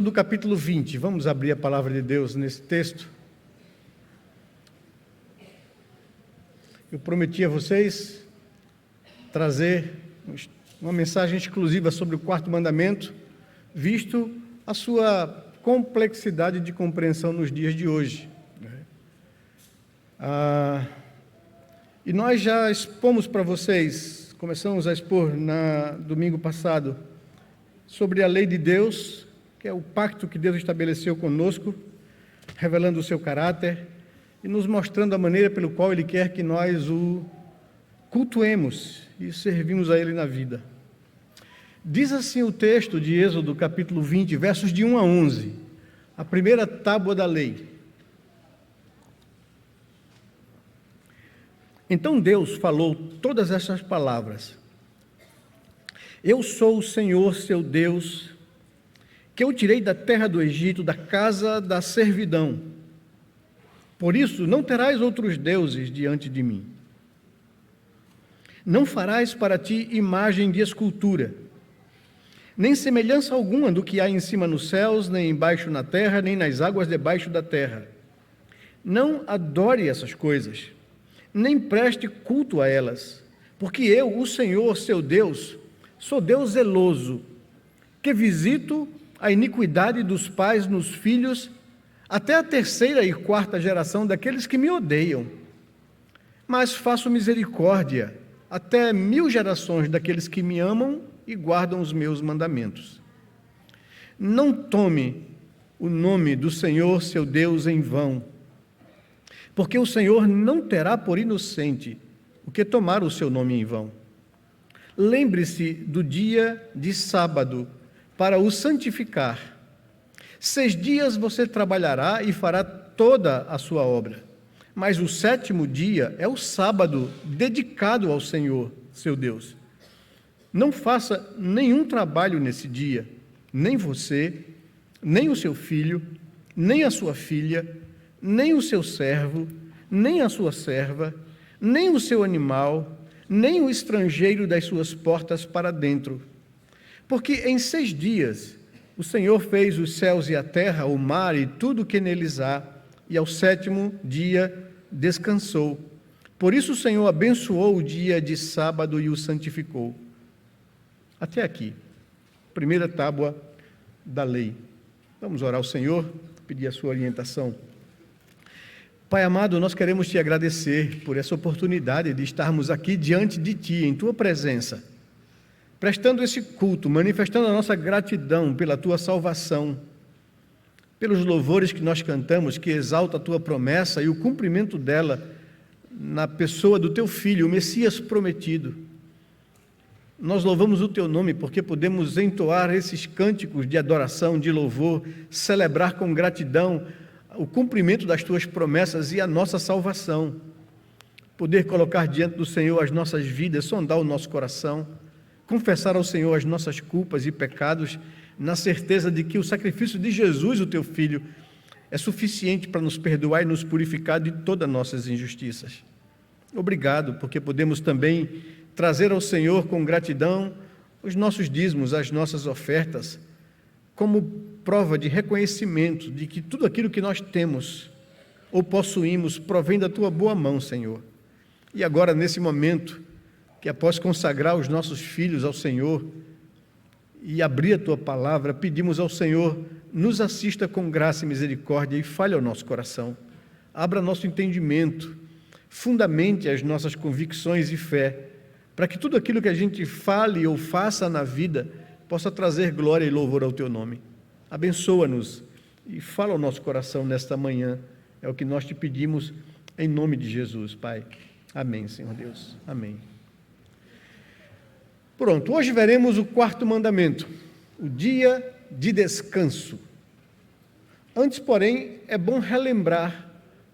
do capítulo 20. Vamos abrir a palavra de Deus nesse texto. Eu prometi a vocês trazer uma mensagem exclusiva sobre o quarto mandamento, visto a sua complexidade de compreensão nos dias de hoje. E nós já expomos para vocês, começamos a expor no domingo passado, sobre a lei de Deus, que é o pacto que Deus estabeleceu conosco, revelando o seu caráter e nos mostrando a maneira pelo qual Ele quer que nós o cultuemos e servimos a Ele na vida. Diz assim o texto de Êxodo, capítulo 20, versos de 1 a 11, a primeira tábua da lei. Então Deus falou todas essas palavras: Eu sou o Senhor, seu Deus, que eu tirei da terra do Egito, da casa da servidão. Por isso, não terás outros deuses diante de mim. Não farás para ti imagem de escultura, nem semelhança alguma do que há em cima nos céus, nem embaixo na terra, nem nas águas debaixo da terra. Não adore essas coisas, nem preste culto a elas, porque eu, o Senhor, seu Deus, sou Deus zeloso, que visito a iniquidade dos pais nos filhos, até a terceira e quarta geração daqueles que me odeiam. Mas faço misericórdia até 1000 gerações daqueles que me amam e guardam os meus mandamentos. Não tome o nome do Senhor, seu Deus, em vão, porque o Senhor não terá por inocente o que tomar o seu nome em vão. Lembre-se do dia de sábado, para o santificar. 6 dias você trabalhará e fará toda a sua obra, mas o 7º dia é o sábado dedicado ao Senhor, seu Deus. Não faça nenhum trabalho nesse dia, nem você, nem o seu filho, nem a sua filha, nem o seu servo, nem a sua serva, nem o seu animal, nem o estrangeiro das suas portas para dentro. Porque em 6 dias o Senhor fez os céus e a terra, o mar e tudo o que neles há, e ao 7º dia descansou. Por isso o Senhor abençoou o dia de sábado e o santificou. Até aqui, primeira tábua da lei. Vamos orar ao Senhor, pedir a sua orientação. Pai amado, nós queremos te agradecer por essa oportunidade de estarmos aqui diante de ti, em tua presença, prestando esse culto, manifestando a nossa gratidão pela tua salvação, pelos louvores que nós cantamos, que exalta a tua promessa e o cumprimento dela na pessoa do teu Filho, o Messias prometido. Nós louvamos o teu nome porque podemos entoar esses cânticos de adoração, de louvor, celebrar com gratidão o cumprimento das tuas promessas e a nossa salvação. Poder colocar diante do Senhor as nossas vidas, sondar o nosso coração, confessar ao Senhor as nossas culpas e pecados, na certeza de que o sacrifício de Jesus, o teu Filho, é suficiente para nos perdoar e nos purificar de todas as nossas injustiças. Obrigado, porque podemos também trazer ao Senhor com gratidão os nossos dízimos, as nossas ofertas, como prova de reconhecimento de que tudo aquilo que nós temos ou possuímos provém da tua boa mão, Senhor. E agora, nesse momento, que após consagrar os nossos filhos ao Senhor e abrir a tua palavra, pedimos ao Senhor, nos assista com graça e misericórdia e fale ao nosso coração. Abra nosso entendimento, fundamente as nossas convicções e fé, para que tudo aquilo que a gente fale ou faça na vida possa trazer glória e louvor ao teu nome. Abençoa-nos e fala ao nosso coração nesta manhã. É o que nós te pedimos em nome de Jesus, Pai. Amém, Senhor Deus. Amém. Pronto, hoje veremos o 4º mandamento, o dia de descanso. Antes, porém, é bom relembrar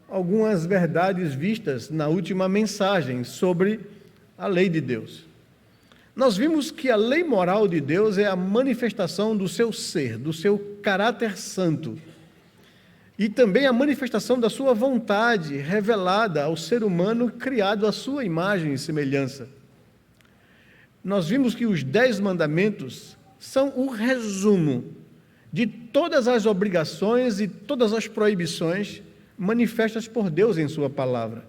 algumas verdades vistas na última mensagem sobre a lei de Deus. Nós vimos que a lei moral de Deus é a manifestação do seu ser, do seu caráter santo, e também a manifestação da sua vontade revelada ao ser humano criado à sua imagem e semelhança. Nós vimos que os 10 mandamentos são o resumo de todas as obrigações e todas as proibições manifestas por Deus em sua palavra.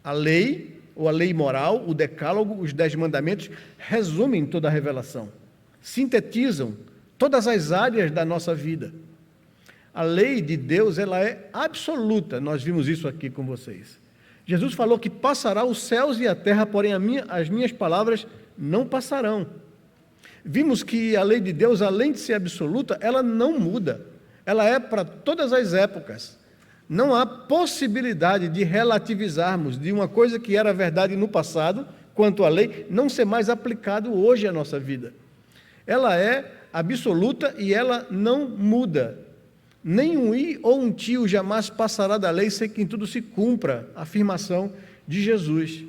A lei, ou a lei moral, o decálogo, os 10 mandamentos, resumem toda a revelação, sintetizam todas as áreas da nossa vida. A lei de Deus, ela é absoluta, nós vimos isso aqui com vocês. Jesus falou que passará os céus e a terra, porém as minhas palavras não passarão. Vimos que a lei de Deus, além de ser absoluta, ela não muda. Ela é para todas as épocas. Não há possibilidade de relativizarmos de uma coisa que era verdade no passado, quanto à lei, não ser mais aplicado hoje à nossa vida. Ela é absoluta e ela não muda. Nem um i ou um tio jamais passará da lei sem que em tudo se cumpra a afirmação de Jesus.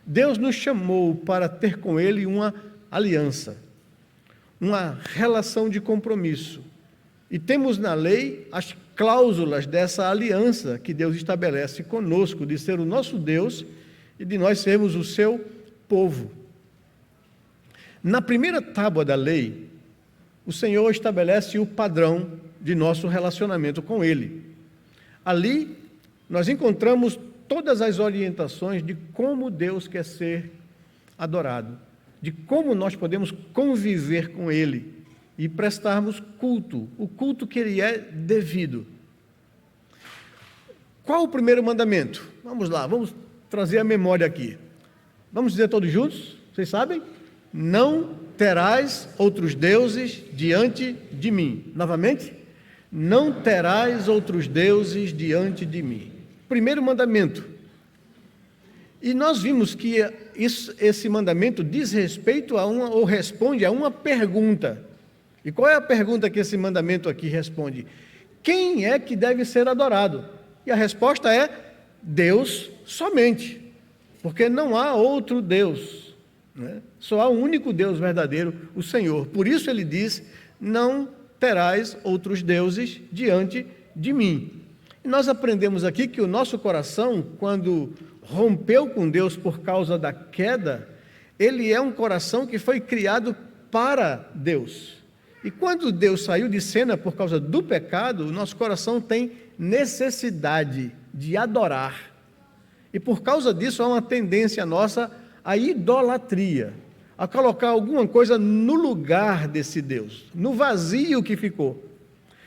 Deus nos chamou para ter com Ele uma aliança, uma relação de compromisso. E temos na lei as cláusulas dessa aliança que Deus estabelece conosco, de ser o nosso Deus e de nós sermos o seu povo. Na primeira tábua da lei, o Senhor estabelece o padrão de nosso relacionamento com Ele. Ali, nós encontramos todas as orientações de como Deus quer ser adorado, de como nós podemos conviver com Ele e prestarmos culto, o culto que Ele é devido. Qual o primeiro mandamento? Vamos lá, vamos trazer a memória aqui. Vamos dizer todos juntos? Vocês sabem? Não terás outros deuses diante de mim. Novamente? Não terás outros deuses diante de mim. Primeiro mandamento. E nós vimos que esse mandamento diz respeito a ou responde a uma pergunta. E qual é a pergunta que esse mandamento aqui responde? Quem é que deve ser adorado? E a resposta é Deus somente, porque não há outro Deus, né? Só há um único Deus verdadeiro, o Senhor. Por isso ele diz, não terás outros deuses diante de mim. E nós aprendemos aqui que o nosso coração, quando rompeu com Deus por causa da queda, ele é um coração que foi criado para Deus. E quando Deus saiu de cena por causa do pecado, o nosso coração tem necessidade de adorar. E por causa disso há uma tendência nossa à idolatria, a colocar alguma coisa no lugar desse Deus, no vazio que ficou.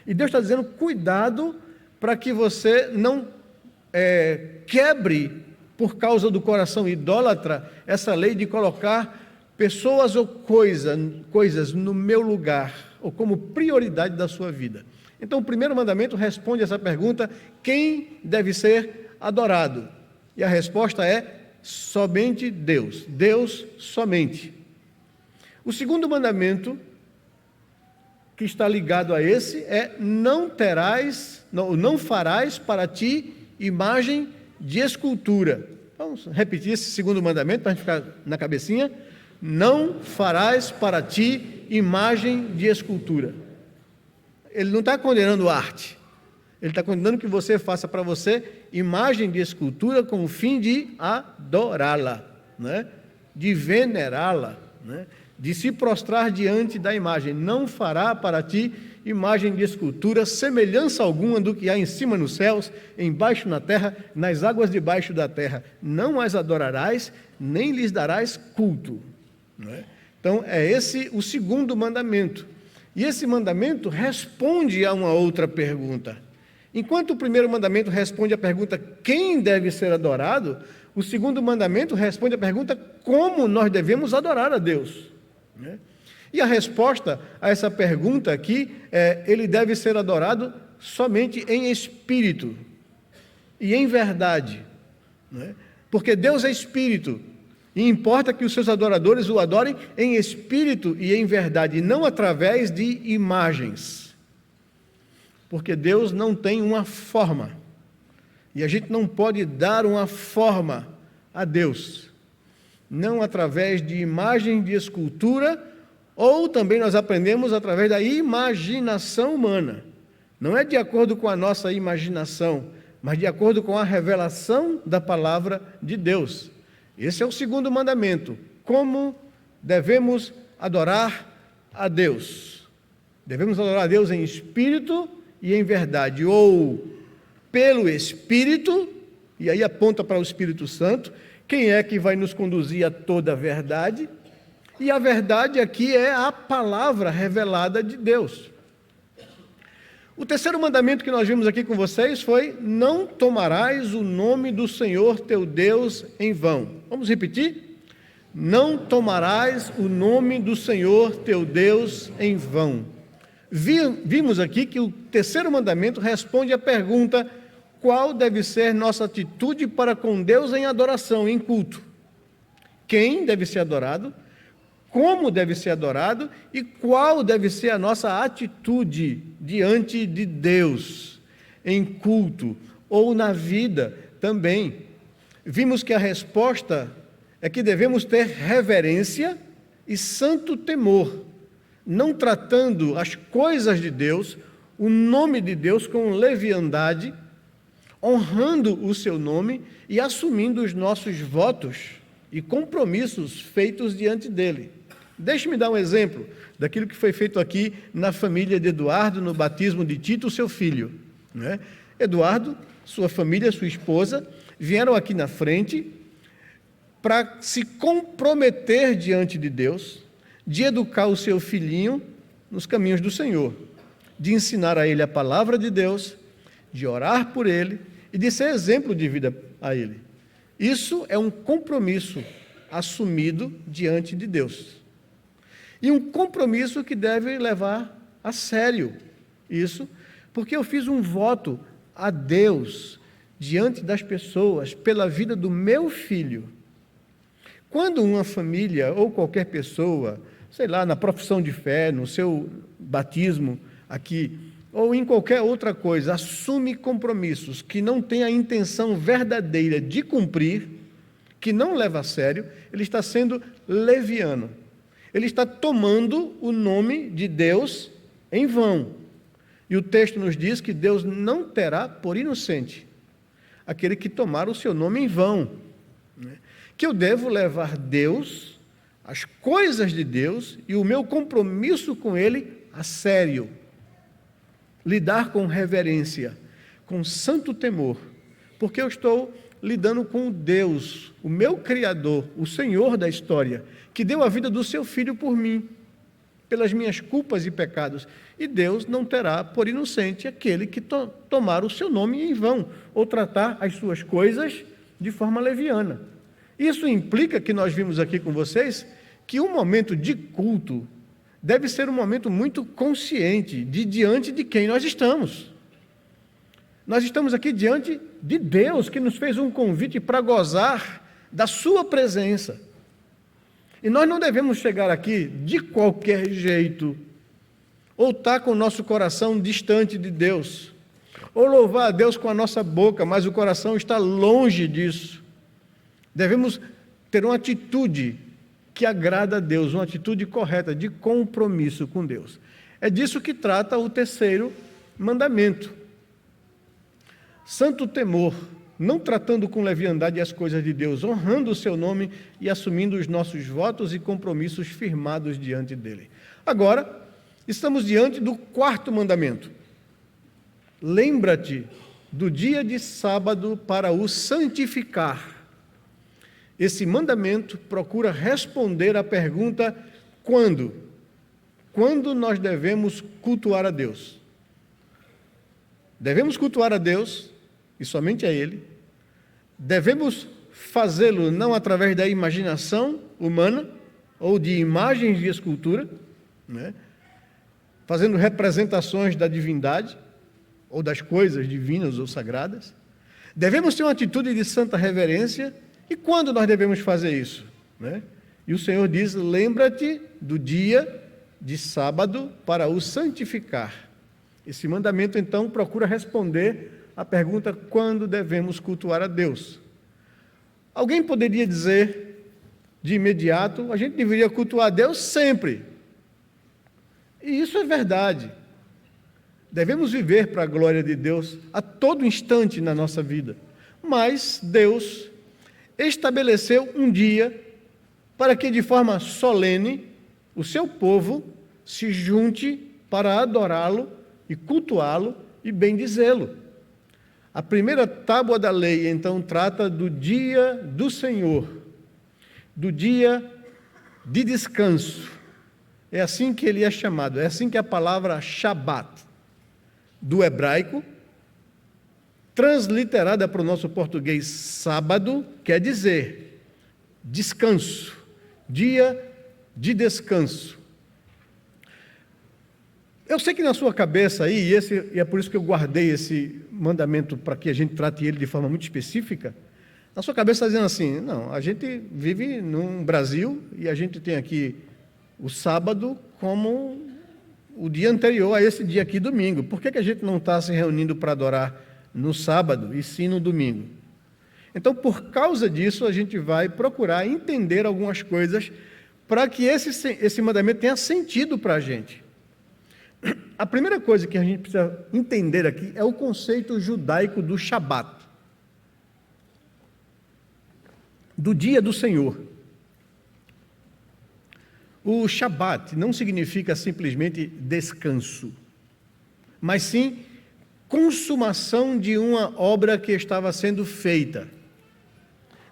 E Deus está dizendo, cuidado para que você não quebre, por causa do coração idólatra, essa lei de colocar pessoas ou coisas no meu lugar, ou como prioridade da sua vida. Então, o primeiro mandamento responde essa pergunta, quem deve ser adorado? E a resposta é, somente Deus, Deus somente. O segundo mandamento, que está ligado a esse, é não farás para ti imagem de escultura. Vamos repetir esse segundo mandamento para a gente ficar na cabecinha. Não farás para ti imagem de escultura. Ele não está condenando arte. Ele está condenando que você faça para você imagem de escultura com o fim de adorá-la, né? De venerá-la, né? De se prostrar diante da imagem. Não fará para ti imagem de escultura, semelhança alguma do que há em cima nos céus, embaixo na terra, nas águas debaixo da terra. Não as adorarás, nem lhes darás culto. Não é? Então, é esse o segundo mandamento. E esse mandamento responde a uma outra pergunta. Enquanto o primeiro mandamento responde à pergunta quem deve ser adorado, o segundo mandamento responde à pergunta como nós devemos adorar a Deus. Né? E a resposta a essa pergunta aqui é, ele deve ser adorado somente em espírito e em verdade. Né? Porque Deus é espírito. E importa que os seus adoradores o adorem em espírito e em verdade, e não através de imagens. Porque Deus não tem uma forma. E a gente não pode dar uma forma a Deus. Não através de imagem de escultura, ou também nós aprendemos através da imaginação humana. Não é de acordo com a nossa imaginação, mas de acordo com a revelação da palavra de Deus. Esse é o segundo mandamento. Como devemos adorar a Deus? Devemos adorar a Deus em espírito e em verdade, ou pelo Espírito, e aí aponta para o Espírito Santo, quem é que vai nos conduzir a toda a verdade? E a verdade aqui é a palavra revelada de Deus. O terceiro mandamento que nós vimos aqui com vocês foi: não tomarás o nome do Senhor teu Deus em vão. Vamos repetir? Não tomarás o nome do Senhor teu Deus em vão. Vimos aqui que o terceiro mandamento responde à pergunta: qual deve ser nossa atitude para com Deus em adoração, em culto? Quem deve ser adorado? Como deve ser adorado e qual deve ser a nossa atitude diante de Deus, em culto ou na vida também. Vimos que a resposta é que devemos ter reverência e santo temor, não tratando as coisas de Deus, o nome de Deus com leviandade, honrando o seu nome e assumindo os nossos votos e compromissos feitos diante dele. Deixe-me dar um exemplo daquilo que foi feito aqui na família de Eduardo, no batismo de Tito, seu filho. Né? Eduardo, sua família, sua esposa, vieram aqui na frente para se comprometer diante de Deus, de educar o seu filhinho nos caminhos do Senhor, de ensinar a ele a palavra de Deus, de orar por ele e de ser exemplo de vida a ele. Isso é um compromisso assumido diante de Deus. E um compromisso que deve levar a sério isso, porque eu fiz um voto a Deus diante das pessoas pela vida do meu filho. Quando uma família ou qualquer pessoa, sei lá, na profissão de fé, no seu batismo aqui, ou em qualquer outra coisa, assume compromissos que não tem a intenção verdadeira de cumprir, que não leva a sério, ele está sendo leviano. Ele está tomando o nome de Deus em vão. E o texto nos diz que Deus não terá por inocente aquele que tomar o seu nome em vão. Que eu devo levar Deus, as coisas de Deus e o meu compromisso com Ele a sério. Lidar com reverência, com santo temor, porque eu estou lidando com Deus, o meu Criador, o Senhor da história, que deu a vida do seu Filho por mim, pelas minhas culpas e pecados. E Deus não terá por inocente aquele que tomar o seu nome em vão, ou tratar as suas coisas de forma leviana. Isso implica que nós vimos aqui com vocês, que um momento de culto deve ser um momento muito consciente de diante de quem nós estamos. Nós estamos aqui diante de Deus, que nos fez um convite para gozar da sua presença. E nós não devemos chegar aqui de qualquer jeito, ou estar com o nosso coração distante de Deus, ou louvar a Deus com a nossa boca, mas o coração está longe disso. Devemos ter uma atitude que agrada a Deus, uma atitude correta, de compromisso com Deus. É disso que trata o terceiro mandamento. Santo temor, não tratando com leviandade as coisas de Deus, honrando o seu nome e assumindo os nossos votos e compromissos firmados diante dele. Agora, estamos diante do quarto mandamento. Lembra-te do dia de sábado para o santificar. Esse mandamento procura responder à pergunta: quando? Quando nós devemos cultuar a Deus? Devemos cultuar a Deus, e somente a Ele. Devemos fazê-lo não através da imaginação humana, ou de imagens de escultura, né? Fazendo representações da divindade, ou das coisas divinas ou sagradas. Devemos ter uma atitude de santa reverência. E quando nós devemos fazer isso? Né? E o Senhor diz: lembra-te do dia de sábado para o santificar. Esse mandamento, então, procura responder à pergunta: quando devemos cultuar a Deus? Alguém poderia dizer, de imediato, a gente deveria cultuar a Deus sempre. E isso é verdade. Devemos viver para a glória de Deus a todo instante na nossa vida. Mas Deus estabeleceu um dia para que, de forma solene, o seu povo se junte para adorá-lo e cultuá-lo e bendizê-lo. A primeira tábua da lei, então, trata do dia do Senhor, do dia de descanso. É assim que ele é chamado, é assim que a palavra Shabat, do hebraico, transliterada para o nosso português sábado, quer dizer descanso, dia de descanso. Eu sei que na sua cabeça aí, e é por isso que eu guardei esse mandamento para que a gente trate ele de forma muito específica, na sua cabeça está dizendo assim, não, a gente vive num Brasil e a gente tem aqui o sábado como o dia anterior a esse dia aqui, domingo. Por que a gente não está se reunindo para adorar no sábado e sim no domingo? Então, por causa disso, a gente vai procurar entender algumas coisas para que esse mandamento tenha sentido para a gente. A primeira coisa que a gente precisa entender aqui é o conceito judaico do Shabat, do dia do Senhor. O Shabat não significa simplesmente descanso, mas sim consumação de uma obra que estava sendo feita.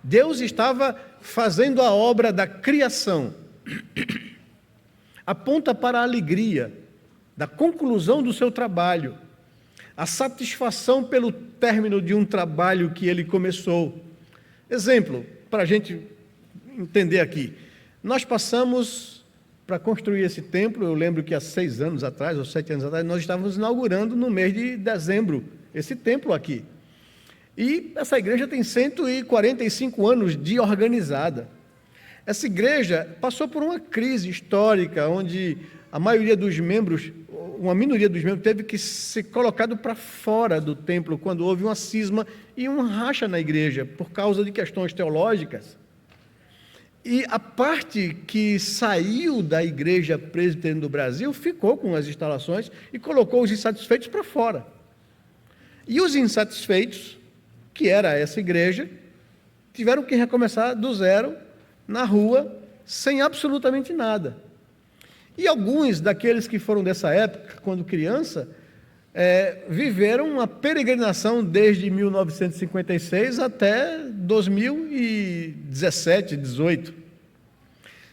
Deus estava fazendo a obra da criação. Aponta para a alegria da conclusão do seu trabalho, a satisfação pelo término de um trabalho que ele começou. Exemplo, para a gente entender aqui, nós passamos para construir esse templo, eu lembro que há 6 anos atrás, ou 7 anos atrás, nós estávamos inaugurando no mês de dezembro esse templo aqui. E essa igreja tem 145 anos de organizada. Essa igreja passou por uma crise histórica, onde a maioria dos membros, uma minoria dos membros, teve que ser colocado para fora do templo quando houve uma cisma e um racha na igreja, por causa de questões teológicas. E a parte que saiu da igreja presbiteriana do Brasil ficou com as instalações e colocou os insatisfeitos para fora. E os insatisfeitos, que era essa igreja, tiveram que recomeçar do zero, na rua, sem absolutamente nada. E alguns daqueles que foram dessa época, quando criança, viveram uma peregrinação desde 1956 até 2017, 18,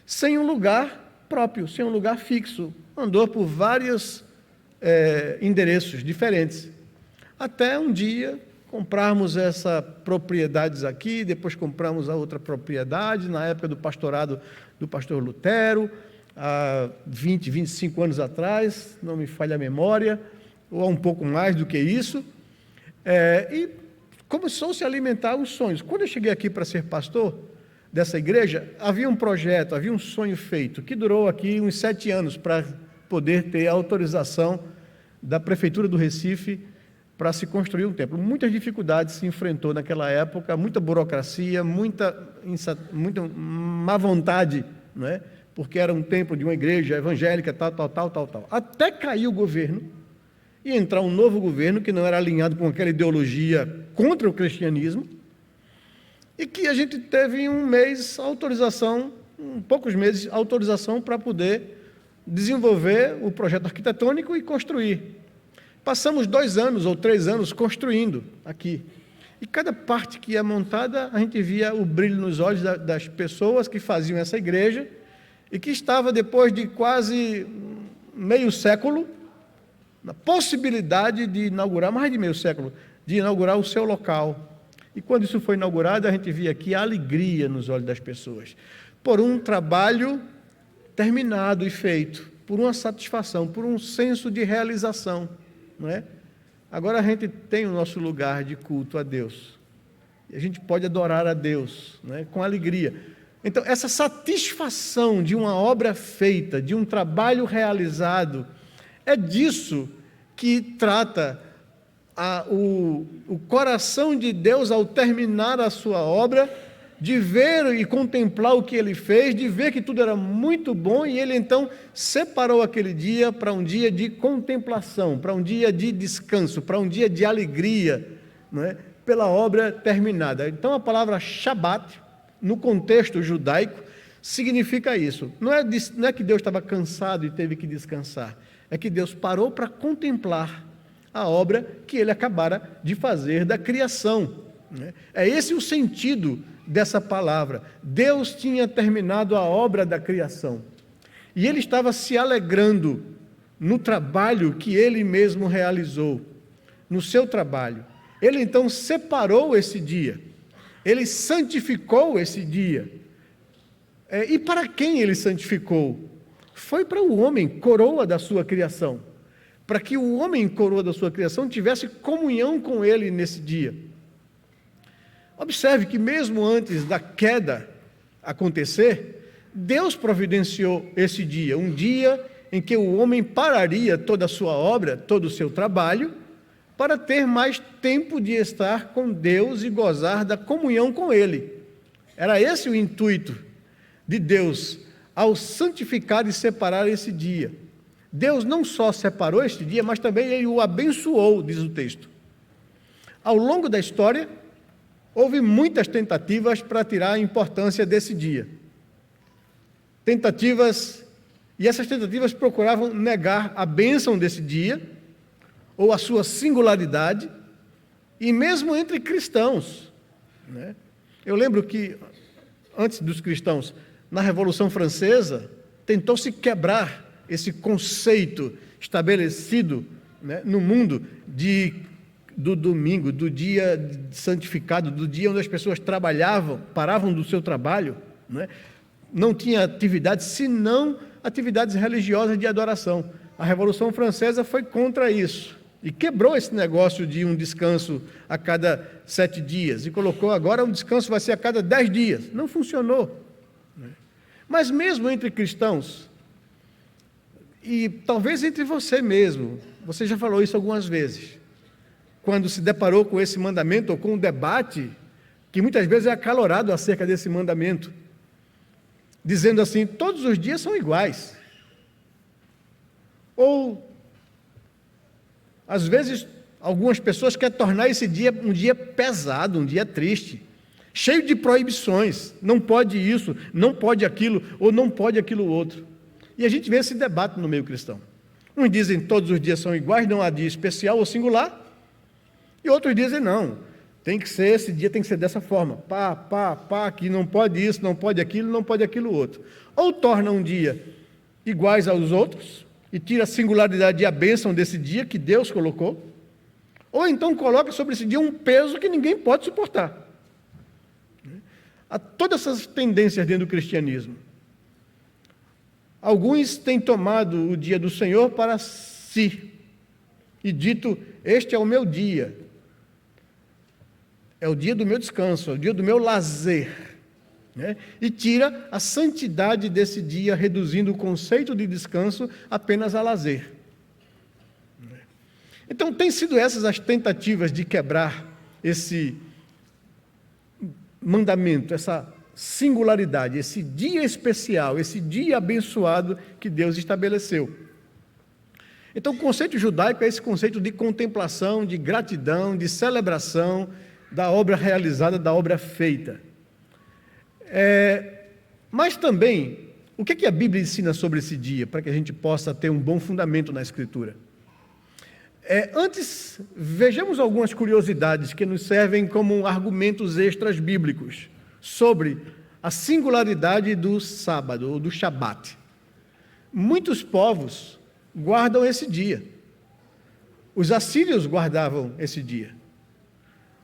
sem um lugar próprio, sem um lugar fixo. Andou por vários endereços diferentes, até um dia comprarmos essa propriedades aqui, depois compramos a outra propriedade, na época do pastorado do pastor Lutero, há 20, 25 anos atrás, não me falha a memória, ou há um pouco mais do que isso, e começou-se a alimentar os sonhos. Quando eu cheguei aqui para ser pastor dessa igreja, havia um projeto, havia um sonho feito, que durou aqui uns 7 anos para poder ter a autorização da Prefeitura do Recife para se construir um templo. Muitas dificuldades se enfrentou naquela época, muita burocracia, muita má vontade, não é? Porque era um templo de uma igreja evangélica, tal. Até cair o governo e entrar um novo governo que não era alinhado com aquela ideologia contra o cristianismo, e que a gente teve em um mês autorização, poucos meses, autorização para poder desenvolver o projeto arquitetônico e construir. Passamos 2 anos ou 3 anos construindo aqui. E cada parte que ia montada, a gente via o brilho nos olhos das pessoas que faziam essa igreja e que estava, depois de quase meio século, na possibilidade de inaugurar, mais de meio século, de inaugurar o seu local. E quando isso foi inaugurado, a gente via aqui a alegria nos olhos das pessoas, por um trabalho terminado e feito, por uma satisfação, por um senso de realização. Não é? Agora a gente tem o nosso lugar de culto a Deus, e a gente pode adorar a Deus, não é? Com alegria. Então, essa satisfação de uma obra feita, de um trabalho realizado, é disso que trata o coração de Deus ao terminar a sua obra, de ver e contemplar o que ele fez, de ver que tudo era muito bom, e ele então separou aquele dia para um dia de contemplação, para um dia de descanso, para um dia de alegria, não é? Pela obra terminada. Então a palavra Shabat, no contexto judaico, significa isso. Não é que Deus estava cansado e teve que descansar, é que Deus parou para contemplar a obra que ele acabara de fazer da criação. É esse o sentido dessa palavra. Deus tinha terminado a obra da criação e ele estava se alegrando no trabalho que ele mesmo realizou, no seu trabalho. Ele então separou esse dia, ele santificou esse dia. E para quem ele santificou? Foi para o homem, coroa da sua criação, para que o homem, coroa da sua criação, tivesse comunhão com ele nesse dia. Observe que mesmo antes da queda acontecer, Deus providenciou esse dia, um dia em que o homem pararia toda a sua obra, todo o seu trabalho, para ter mais tempo de estar com Deus e gozar da comunhão com Ele. Era esse o intuito de Deus ao santificar e separar esse dia. Deus não só separou este dia, mas também Ele o abençoou, diz o texto. Ao longo da história, houve muitas tentativas para tirar a importância desse dia. E essas tentativas procuravam negar a bênção desse dia, ou a sua singularidade, e mesmo entre cristãos. Eu lembro que, antes dos cristãos, na Revolução Francesa, tentou-se quebrar esse conceito estabelecido no mundo do domingo, do dia santificado, do dia onde as pessoas trabalhavam, paravam do seu trabalho, não tinha atividade senão atividades religiosas de adoração. A Revolução Francesa foi contra isso e quebrou esse negócio de um descanso a cada 7 dias e colocou agora um descanso vai ser a cada 10 dias. Não funcionou. Mas mesmo entre cristãos, e talvez entre você mesmo, você já falou isso algumas vezes, quando se deparou com esse mandamento ou com um debate, que muitas vezes é acalorado acerca desse mandamento, dizendo assim, todos os dias são iguais. Ou, às vezes, algumas pessoas querem tornar esse dia um dia pesado, um dia triste, cheio de proibições, não pode isso, não pode aquilo, ou não pode aquilo outro. E a gente vê esse debate no meio cristão. Uns dizem todos os dias são iguais, não há dia especial ou singular, e outros dizem não, tem que ser, esse dia tem que ser dessa forma, que não pode isso, não pode aquilo outro. Ou torna um dia iguais aos outros, e tira a singularidade e a bênção desse dia que Deus colocou, ou então coloca sobre esse dia um peso que ninguém pode suportar. Há todas essas tendências dentro do cristianismo. Alguns têm tomado o dia do Senhor para si e dito, este é o meu dia, é o dia do meu descanso, é o dia do meu lazer, e tira a santidade desse dia, reduzindo o conceito de descanso apenas a lazer. Então, têm sido essas as tentativas de quebrar esse mandamento, essa singularidade, esse dia especial, esse dia abençoado que Deus estabeleceu. Então, o conceito judaico é esse conceito de contemplação, de gratidão, de celebração da obra realizada, da obra feita. Mas também, o que a Bíblia ensina sobre esse dia, para que a gente possa ter um bom fundamento na Escritura? Antes, vejamos algumas curiosidades que nos servem como argumentos extras bíblicos sobre a singularidade do sábado, ou do Shabat. Muitos povos guardam esse dia. Os assírios guardavam esse dia.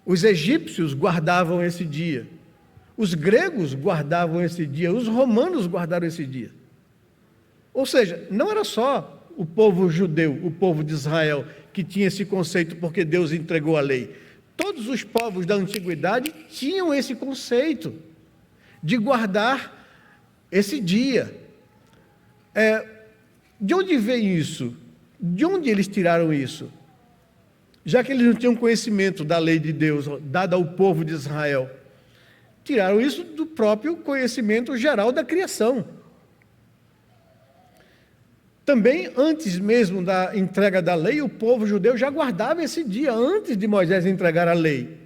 Os egípcios guardavam esse dia. Os gregos guardavam esse dia. Os romanos guardaram esse dia. Ou seja, não era só o povo judeu, o povo de Israel, que tinha esse conceito porque Deus entregou a lei. Todos os povos da antiguidade tinham esse conceito de guardar esse dia. De onde vem isso? De onde eles tiraram isso? Já que eles não tinham conhecimento da lei de Deus dada ao povo de Israel, tiraram isso do próprio conhecimento geral da criação. Também, antes mesmo da entrega da lei, o povo judeu já guardava esse dia, antes de Moisés entregar a lei.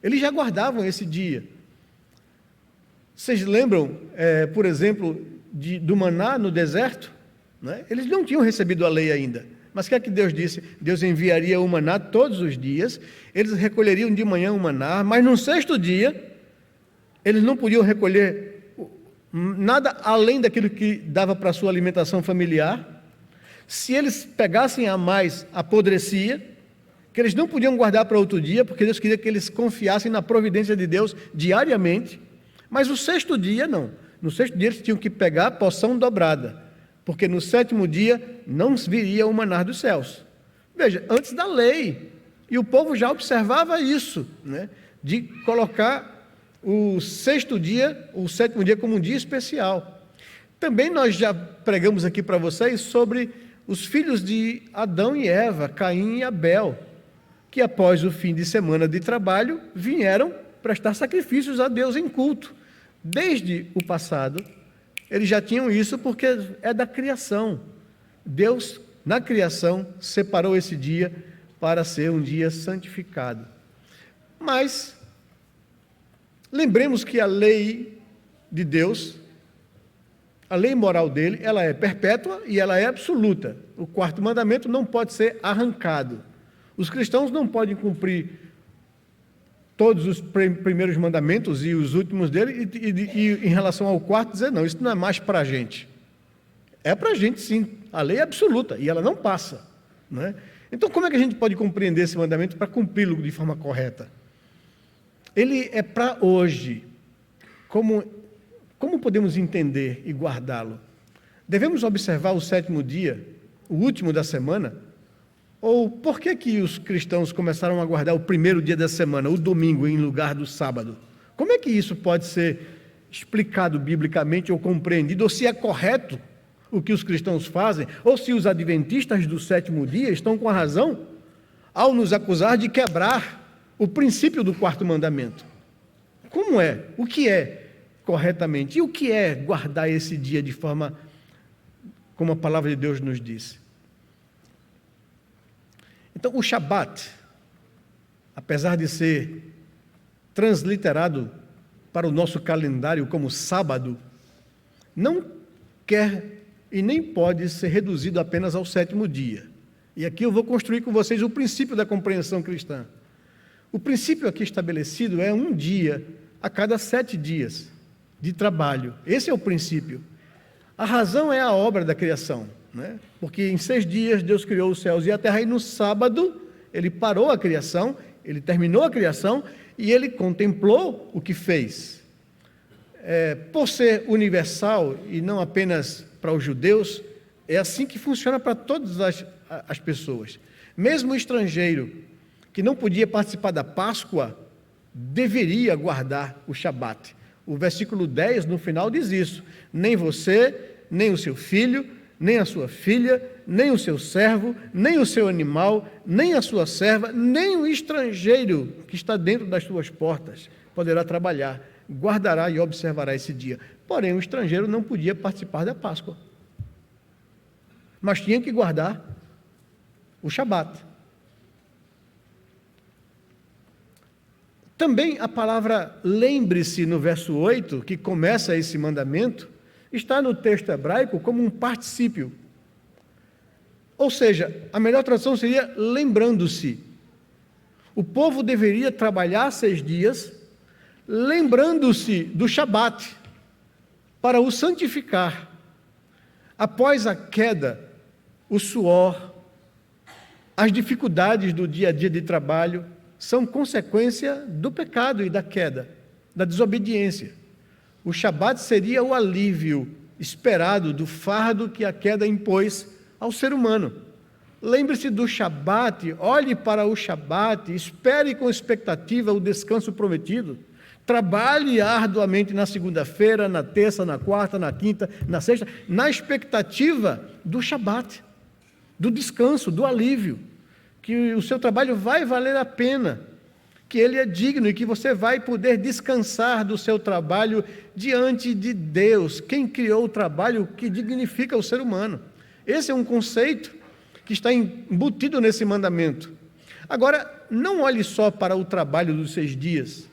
Eles já guardavam esse dia. Vocês lembram, por exemplo, do maná no deserto? né? Eles não tinham recebido a lei ainda. Mas o que é que Deus disse? Deus enviaria o maná todos os dias, eles recolheriam de manhã o maná, mas no sexto dia, eles não podiam recolher nada além daquilo que dava para a sua alimentação familiar. Se eles pegassem a mais, apodrecia, que eles não podiam guardar para outro dia, porque Deus queria que eles confiassem na providência de Deus diariamente. Mas o sexto dia, não. No sexto dia, eles tinham que pegar a porção dobrada, porque no sétimo dia não viria o maná dos céus. Veja, antes da lei, e o povo já observava isso, né, de colocar o sexto dia, o sétimo dia, como um dia especial. Também nós já pregamos aqui para vocês sobre os filhos de Adão e Eva, Caim e Abel, que após o fim de semana de trabalho, vieram prestar sacrifícios a Deus em culto. Desde o passado, eles já tinham isso porque é da criação. Deus, na criação, separou esse dia para ser um dia santificado. Mas, lembremos que a lei de Deus, a lei moral dele, ela é perpétua e ela é absoluta. O quarto mandamento não pode ser arrancado. Os cristãos não podem cumprir todos os primeiros mandamentos e os últimos dele, e em relação ao quarto, dizer, não, isso não é mais para a gente. É para a gente, sim. A lei é absoluta e ela não passa, né? Então, como é que a gente pode compreender esse mandamento para cumpri-lo de forma correta? Ele é para hoje. Como podemos entender e guardá-lo? Devemos observar o sétimo dia, o último da semana? Ou por que os cristãos começaram a guardar o primeiro dia da semana, o domingo, em lugar do sábado? Como é que isso pode ser explicado biblicamente ou compreendido? Ou se é correto o que os cristãos fazem? Ou se os adventistas do sétimo dia estão com a razão ao nos acusar de quebrar o princípio do quarto mandamento? Como é? O que é corretamente? E o que é guardar esse dia de forma como a palavra de Deus nos diz? Então, o Shabat, apesar de ser transliterado para o nosso calendário como sábado, não quer e nem pode ser reduzido apenas ao sétimo dia. E aqui eu vou construir com vocês o princípio da compreensão cristã. O princípio aqui estabelecido é um dia a cada 7 dias de trabalho. Esse é o princípio. A razão é a obra da criação, né? Porque em 6 dias Deus criou os céus e a terra, e no sábado ele parou a criação, ele terminou a criação e ele contemplou o que fez. Por ser universal e não apenas para os judeus, é assim que funciona para todas as pessoas. Mesmo o estrangeiro que não podia participar da Páscoa deveria guardar o Shabat. O versículo 10 no final diz isso: nem você, nem o seu filho, nem a sua filha, nem o seu servo, nem o seu animal, nem a sua serva, nem o estrangeiro que está dentro das suas portas poderá trabalhar, guardará e observará esse dia. Porém, o estrangeiro não podia participar da Páscoa, mas tinha que guardar o Shabat. Também a palavra lembre-se no verso 8, que começa esse mandamento, está no texto hebraico como um particípio. Ou seja, a melhor tradução seria lembrando-se. O povo deveria trabalhar 6 dias, lembrando-se do Shabat, para o santificar. Após a queda, o suor, as dificuldades do dia a dia de trabalho, são consequência do pecado e da queda, da desobediência. O Shabat seria o alívio esperado do fardo que a queda impôs ao ser humano. Lembre-se do Shabat, olhe para o Shabat, espere com expectativa o descanso prometido. Trabalhe arduamente na segunda-feira, na terça, na quarta, na quinta, na sexta, na expectativa do Shabat, do descanso, do alívio, que o seu trabalho vai valer a pena, que ele é digno e que você vai poder descansar do seu trabalho diante de Deus, quem criou o trabalho que dignifica o ser humano. Esse é um conceito que está embutido nesse mandamento. Agora, não olhe só para o trabalho dos 6 dias.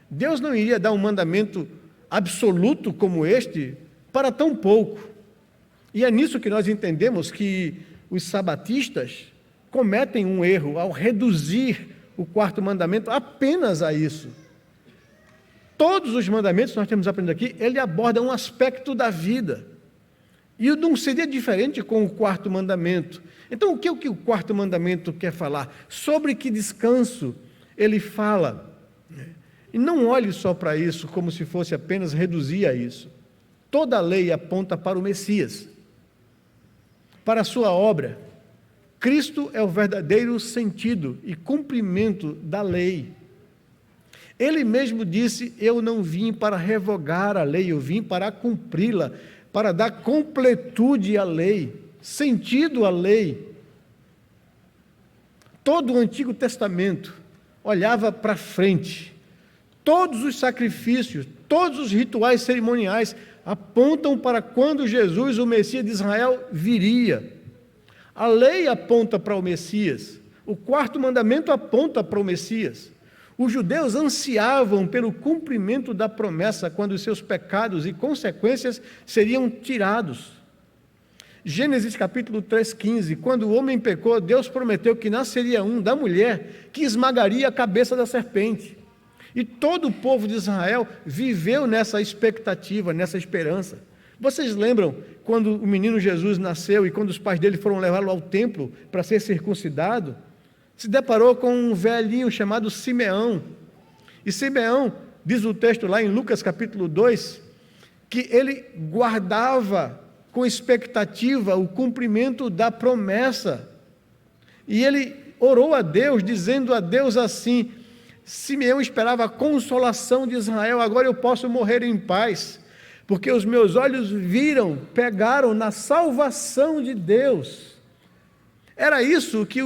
Deus não iria dar um mandamento absoluto como este para tão pouco. E é nisso que nós entendemos que os sabatistas cometem um erro ao reduzir o quarto mandamento apenas a isso. Todos os mandamentos que nós temos aprendido aqui, ele aborda um aspecto da vida. E não seria diferente com o quarto mandamento. Então, o que o quarto mandamento quer falar? Sobre que descanso ele fala. E não olhe só para isso como se fosse apenas reduzir a isso. Toda a lei aponta para o Messias, para a sua obra. Cristo é o verdadeiro sentido e cumprimento da lei. Ele mesmo disse: eu não vim para revogar a lei, eu vim para cumpri-la, para dar completude à lei, sentido à lei. Todo o Antigo Testamento olhava para frente. Todos os sacrifícios, todos os rituais cerimoniais apontam para quando Jesus, o Messias de Israel, viria. A lei aponta para o Messias. O quarto mandamento aponta para o Messias. Os judeus ansiavam pelo cumprimento da promessa quando os seus pecados e consequências seriam tirados. Gênesis capítulo 3,15, quando o homem pecou, Deus prometeu que nasceria da mulher que esmagaria a cabeça da serpente. E todo o povo de Israel viveu nessa expectativa, nessa esperança. Vocês lembram quando o menino Jesus nasceu e quando os pais dele foram levá-lo ao templo para ser circuncidado? Se deparou com um velhinho chamado Simeão. E Simeão, diz o texto lá em Lucas capítulo 2, que ele guardava com expectativa o cumprimento da promessa. E ele orou a Deus, dizendo a Deus assim: Simeão esperava a consolação de Israel, agora eu posso morrer em paz, porque os meus olhos pegaram na salvação de Deus. Era isso que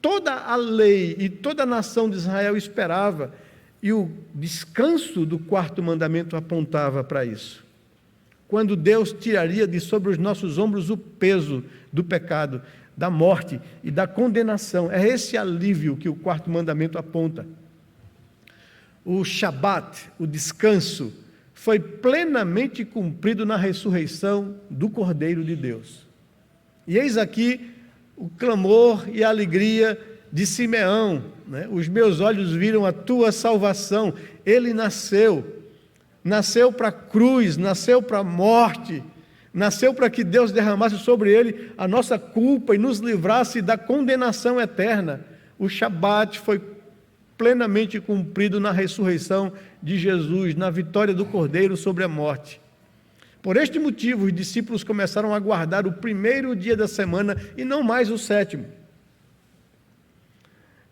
toda a lei e toda a nação de Israel esperava, e o descanso do quarto mandamento apontava para isso. Quando Deus tiraria de sobre os nossos ombros o peso do pecado, da morte e da condenação. É esse alívio que o quarto mandamento aponta. O Shabat, o descanso, foi plenamente cumprido na ressurreição do Cordeiro de Deus. E eis aqui o clamor e a alegria de Simeão, né? Os meus olhos viram a tua salvação. Ele nasceu para a cruz, nasceu para a morte, nasceu para que Deus derramasse sobre ele a nossa culpa e nos livrasse da condenação eterna. O Shabat foi plenamente cumprido na ressurreição de Jesus, na vitória do Cordeiro sobre a morte. Por este motivo, os discípulos começaram a guardar o primeiro dia da semana e não mais o sétimo.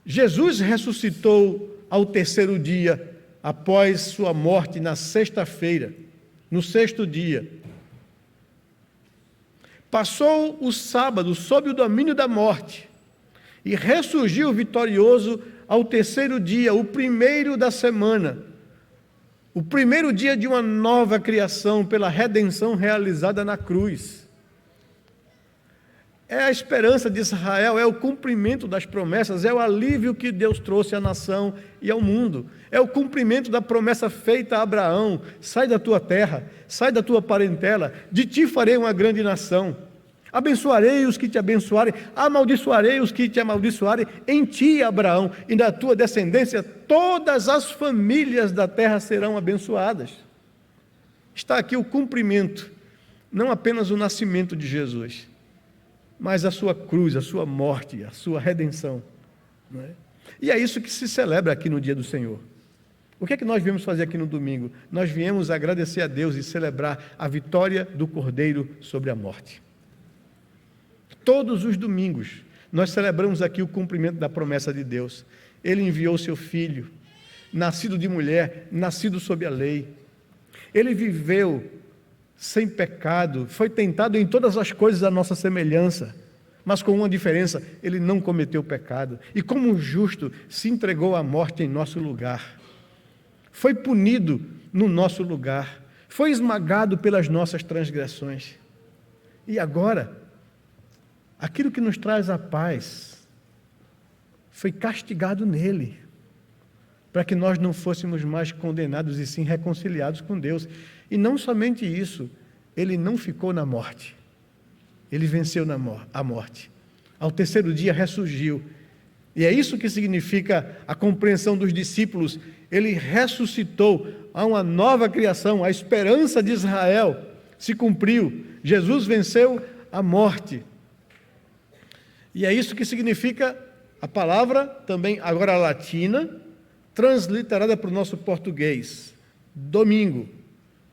Jesus ressuscitou ao terceiro dia, após sua morte na sexta-feira, no sexto dia. Passou o sábado sob o domínio da morte e ressurgiu vitorioso ao terceiro dia, o primeiro da semana, o primeiro dia de uma nova criação pela redenção realizada na cruz. É a esperança de Israel, é o cumprimento das promessas, é o alívio que Deus trouxe à nação e ao mundo. É o cumprimento da promessa feita a Abraão: sai da tua terra, sai da tua parentela, de ti farei uma grande nação. Abençoarei os que te abençoarem, amaldiçoarei os que te amaldiçoarem. Em ti, Abraão, e na tua descendência, todas as famílias da terra serão abençoadas. Está aqui o cumprimento, não apenas o nascimento de Jesus, mas a sua cruz, a sua morte, a sua redenção. Não é? E é isso que se celebra aqui no dia do Senhor. O que é que nós viemos fazer aqui no domingo? Nós viemos agradecer a Deus e celebrar a vitória do Cordeiro sobre a morte. Todos os domingos, nós celebramos aqui o cumprimento da promessa de Deus. Ele enviou seu Filho, nascido de mulher, nascido sob a lei. Ele viveu sem pecado, foi tentado em todas as coisas à nossa semelhança, mas com uma diferença: ele não cometeu pecado. E como um justo, se entregou à morte em nosso lugar. Foi punido no nosso lugar. Foi esmagado pelas nossas transgressões. E agora, aquilo que nos traz a paz foi castigado nele, para que nós não fôssemos mais condenados e sim reconciliados com Deus. E não somente isso, ele não ficou na morte, ele venceu a morte. Ao terceiro dia ressurgiu. E é isso que significa a compreensão dos discípulos. Ele ressuscitou, há uma nova criação, a esperança de Israel se cumpriu. Jesus venceu a morte. E é isso que significa a palavra, também agora latina, transliterada para o nosso português. Domingo.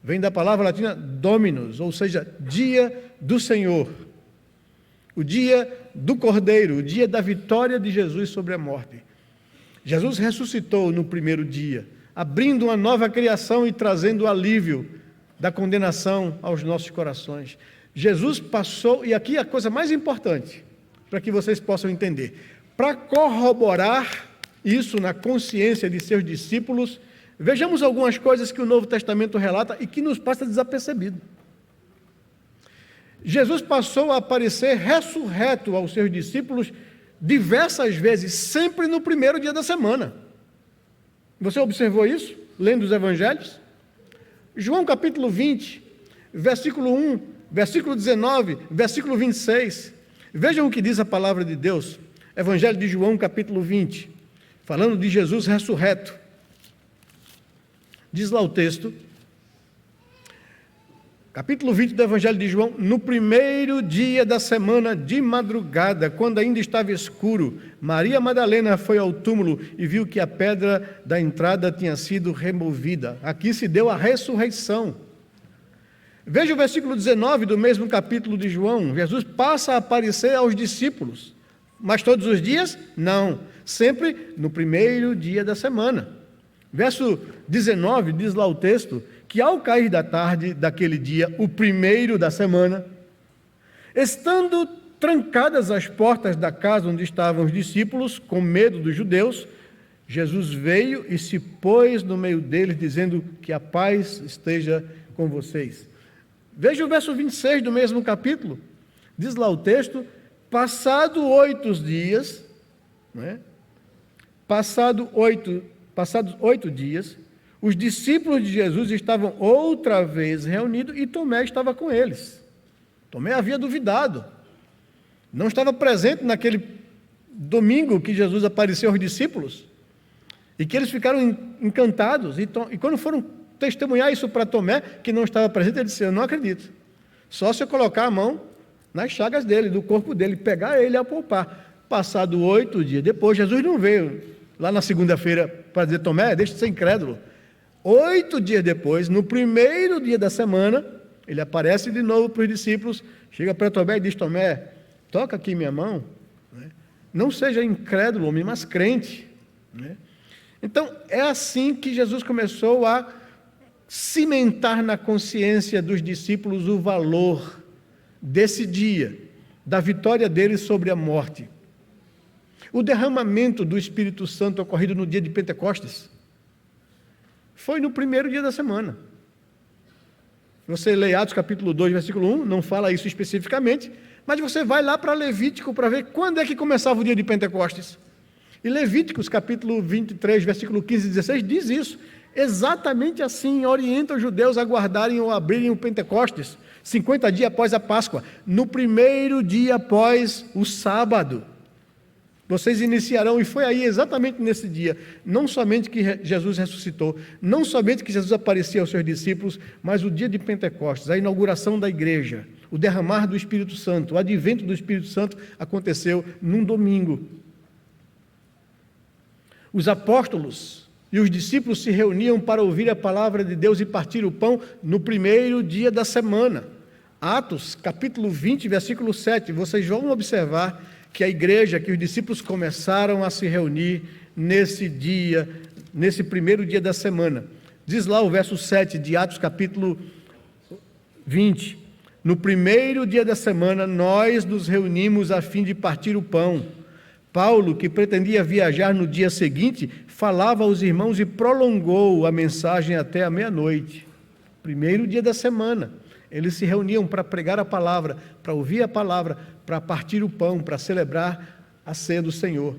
Vem da palavra latina Dominus, ou seja, dia do Senhor. O dia do Cordeiro, o dia da vitória de Jesus sobre a morte. Jesus ressuscitou no primeiro dia, abrindo uma nova criação e trazendo alívio da condenação aos nossos corações. Jesus passou, e aqui a coisa mais importante, para que vocês possam entender, para corroborar isso na consciência de seus discípulos, vejamos algumas coisas que o Novo Testamento relata e que nos passa desapercebido. Jesus passou a aparecer ressurreto aos seus discípulos diversas vezes, sempre no primeiro dia da semana. Você observou isso, lendo os evangelhos? João capítulo 20, versículo 1, versículo 19, versículo 26. Vejam o que diz a palavra de Deus. Evangelho de João capítulo 20, falando de Jesus ressurreto. Diz lá o texto, capítulo 20 do Evangelho de João: no primeiro dia da semana, de madrugada, quando ainda estava escuro, Maria Madalena foi ao túmulo e viu que a pedra da entrada tinha sido removida. Aqui se deu a ressurreição. Veja o versículo 19 do mesmo capítulo de João. Jesus passa a aparecer aos discípulos. Mas todos os dias? Não. Sempre no primeiro dia da semana. Verso 19 diz lá o texto que ao cair da tarde daquele dia, o primeiro da semana, estando trancadas as portas da casa onde estavam os discípulos, com medo dos judeus, Jesus veio e se pôs no meio deles, dizendo que a paz esteja com vocês. Veja o verso 26 do mesmo capítulo. Diz lá o texto: passados 8 dias, passados 8 dias, os discípulos de Jesus estavam outra vez reunidos e Tomé estava com eles. Tomé havia duvidado, não estava presente naquele domingo que Jesus apareceu aos discípulos, e que eles ficaram encantados, e quando foram testemunhar isso para Tomé, que não estava presente, ele disse: eu não acredito, só se eu colocar a mão nas chagas dele, do corpo dele, pegar ele e apalpar. Passado 8 dias depois, Jesus não veio lá na segunda-feira para dizer: Tomé, deixa de ser incrédulo. 8 dias depois, no primeiro dia da semana, ele aparece de novo para os discípulos, chega para Tomé e diz: Tomé, toca aqui minha mão, não seja incrédulo, homem, mas crente. Então, é assim que Jesus começou a cimentar na consciência dos discípulos o valor desse dia, da vitória deles sobre a morte. O derramamento do Espírito Santo ocorrido no dia de Pentecostes foi no primeiro dia da semana. Você lê Atos capítulo 2, versículo 1, não fala isso especificamente, mas você vai lá para Levítico para ver quando é que começava o dia de Pentecostes. E Levíticos capítulo 23, versículo 15 e 16 diz isso. Exatamente assim orienta os judeus a guardarem ou abrirem o Pentecostes, 50 dias após a Páscoa, no primeiro dia após o sábado. Vocês iniciarão, e foi aí exatamente nesse dia, não somente que Jesus ressuscitou, não somente que Jesus aparecia aos seus discípulos, mas o dia de Pentecostes, a inauguração da igreja, o derramar do Espírito Santo, o advento do Espírito Santo aconteceu num domingo. Os apóstolos e os discípulos se reuniam para ouvir a palavra de Deus e partir o pão no primeiro dia da semana. Atos, capítulo 20, versículo 7, vocês vão observar que a igreja, que os discípulos começaram a se reunir nesse dia, nesse primeiro dia da semana. Diz lá o verso 7 de Atos, capítulo 20. No primeiro dia da semana, nós nos reunimos a fim de partir o pão. Paulo, que pretendia viajar no dia seguinte, falava aos irmãos e prolongou a mensagem até a meia-noite. Primeiro dia da semana. Eles se reuniam para pregar a palavra, para ouvir a palavra, para partir o pão, para celebrar a ceia do Senhor.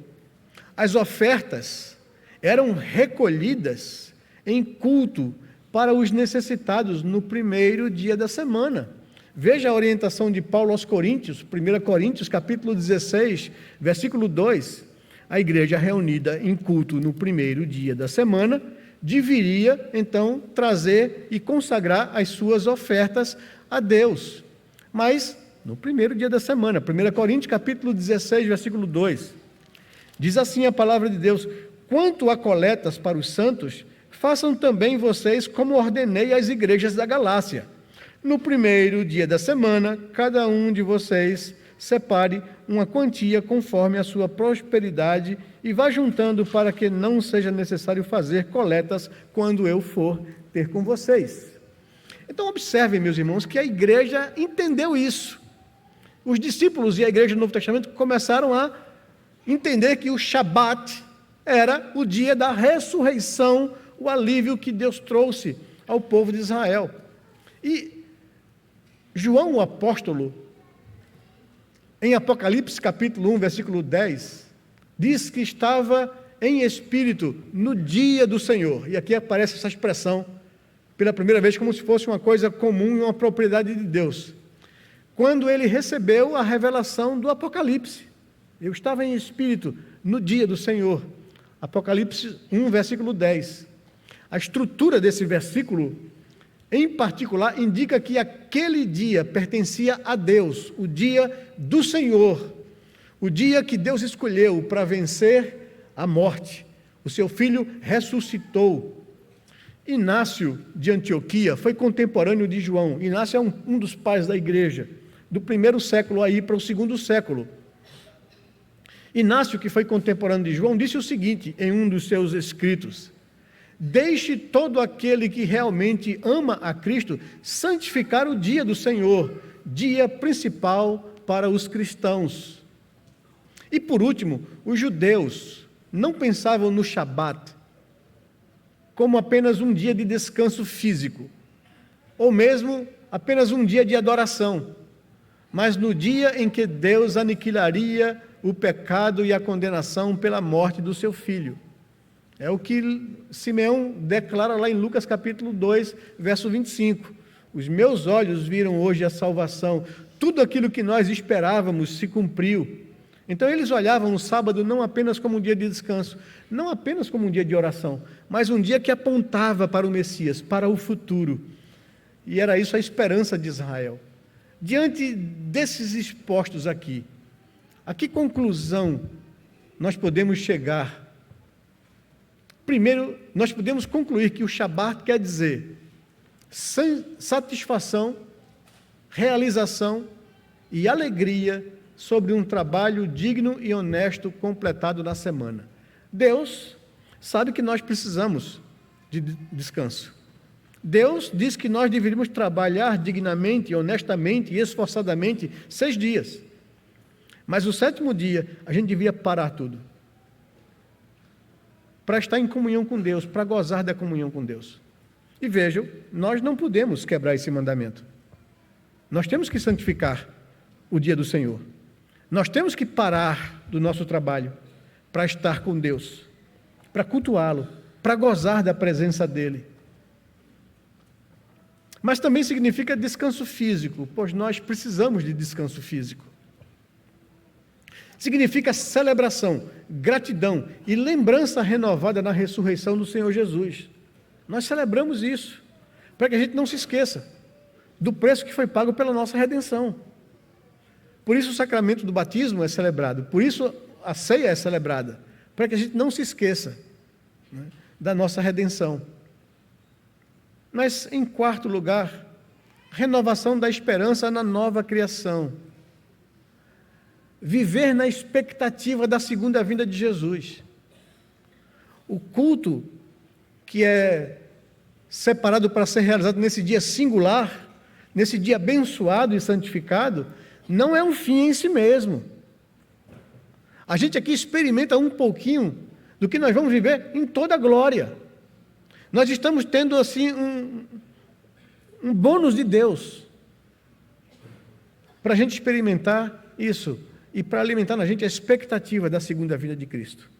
As ofertas eram recolhidas em culto para os necessitados no primeiro dia da semana. Veja a orientação de Paulo aos Coríntios, 1 Coríntios, capítulo 16, versículo 2. A igreja reunida em culto no primeiro dia da semana deveria, então, trazer e consagrar as suas ofertas a Deus. Mas, no primeiro dia da semana, 1 Coríntios, capítulo 16, versículo 2, diz assim a palavra de Deus: quanto a coletas para os santos, façam também vocês como ordenei às igrejas da Galácia. No primeiro dia da semana, cada um de vocês separe uma quantia conforme a sua prosperidade e vá juntando para que não seja necessário fazer coletas quando eu for ter com vocês. Então observem, meus irmãos, que a igreja entendeu isso. Os discípulos e a igreja do Novo Testamento começaram a entender que o Shabat era o dia da ressurreição, o alívio que Deus trouxe ao povo de Israel. E João, o apóstolo, em Apocalipse capítulo 1, versículo 10, diz que estava em espírito no dia do Senhor. E aqui aparece essa expressão pela primeira vez como se fosse uma coisa comum e uma propriedade de Deus. Quando ele recebeu a revelação do Apocalipse. Eu estava em espírito no dia do Senhor. Apocalipse 1, versículo 10. A estrutura desse versículo, em particular, indica que aquele dia pertencia a Deus, o dia do Senhor, o dia que Deus escolheu para vencer a morte. O seu filho ressuscitou. Inácio de Antioquia foi contemporâneo de João. Inácio é um dos pais da igreja, do primeiro século aí para o segundo século. Inácio, que foi contemporâneo de João, disse o seguinte em um dos seus escritos: deixe todo aquele que realmente ama a Cristo santificar o dia do Senhor, dia principal para os cristãos. E por último, os judeus não pensavam no Shabat como apenas um dia de descanso físico, ou mesmo apenas um dia de adoração, mas no dia em que Deus aniquilaria o pecado e a condenação pela morte do seu filho. É o que Simeão declara lá em Lucas capítulo 2, verso 25. Os meus olhos viram hoje a salvação. Tudo aquilo que nós esperávamos se cumpriu. Então eles olhavam o sábado não apenas como um dia de descanso, não apenas como um dia de oração, mas um dia que apontava para o Messias, para o futuro. E era isso a esperança de Israel. Diante desses expostos aqui, a que conclusão nós podemos chegar? Primeiro, nós podemos concluir que o Shabat quer dizer satisfação, realização e alegria sobre um trabalho digno e honesto completado na semana. Deus sabe que nós precisamos de descanso. Deus diz que nós deveríamos trabalhar dignamente, honestamente e esforçadamente 6 dias. Mas o 7º dia, a gente devia parar tudo. Para estar em comunhão com Deus, para gozar da comunhão com Deus. E vejam, nós não podemos quebrar esse mandamento. Nós temos que santificar o dia do Senhor. Nós temos que parar do nosso trabalho para estar com Deus, para cultuá-lo, para gozar da presença dEle. Mas também significa descanso físico, pois nós precisamos de descanso físico. Significa celebração, gratidão e lembrança renovada na ressurreição do Senhor Jesus. Nós celebramos isso, para que a gente não se esqueça do preço que foi pago pela nossa redenção. Por isso o sacramento do batismo é celebrado, por isso a ceia é celebrada, para que a gente não se esqueça, né, da nossa redenção. Mas, em 4º lugar, renovação da esperança na nova criação. Viver na expectativa da segunda vinda de Jesus. O culto que é separado para ser realizado nesse dia singular, nesse dia abençoado e santificado, não é um fim em si mesmo. A gente aqui experimenta um pouquinho do que nós vamos viver em toda a glória. Nós estamos tendo assim um bônus de Deus para a gente experimentar isso e para alimentar na gente a expectativa da segunda vinda de Cristo.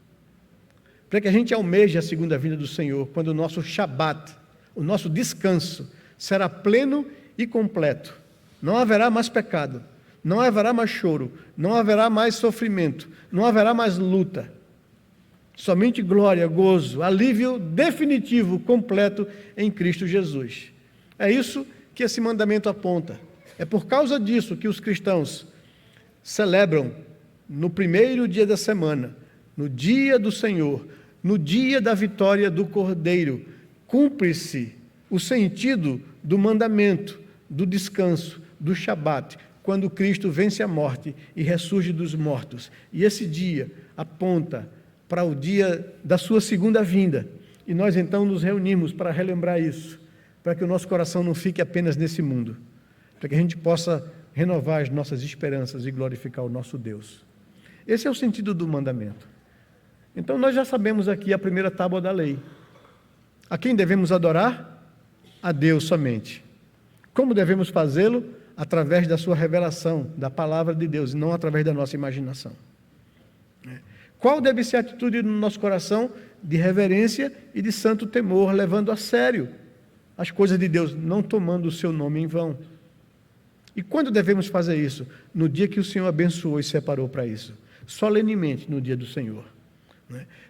Para que a gente almeje a segunda vinda do Senhor, quando o nosso Shabat, o nosso descanso, será pleno e completo. não haverá mais pecado, não haverá mais choro, não haverá mais sofrimento, não haverá mais luta. Somente glória, gozo, alívio definitivo, completo em Cristo Jesus. É isso que esse mandamento aponta. É por causa disso que os cristãos celebram no primeiro dia da semana, no dia do Senhor, no dia da vitória do Cordeiro, cumpre-se o sentido do mandamento, do descanso, do Shabat, quando Cristo vence a morte e ressurge dos mortos. E esse dia aponta para o dia da sua segunda vinda. E nós então nos reunimos para relembrar isso, para que o nosso coração não fique apenas nesse mundo, para que a gente possa renovar as nossas esperanças e glorificar o nosso Deus. Esse é o sentido do mandamento. Então nós já sabemos aqui a primeira tábua da lei. A quem devemos adorar? A Deus somente. Como devemos fazê-lo? Através da sua revelação, da palavra de Deus, e não através da nossa imaginação. Qual deve ser a atitude no nosso coração? De reverência e de santo temor, levando a sério as coisas de Deus, não tomando o seu nome em vão. E quando devemos fazer isso? No dia que o Senhor abençoou e separou para isso, solenemente no dia do Senhor,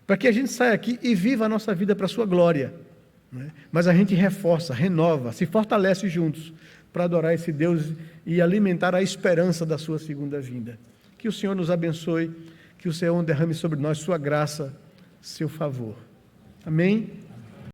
para que a gente saia aqui e viva a nossa vida para a sua glória, mas a gente reforça, renova, se fortalece juntos para adorar esse Deus e alimentar a esperança da sua segunda vinda. Que o Senhor nos abençoe, que o Senhor derrame sobre nós sua graça, seu favor. Amém?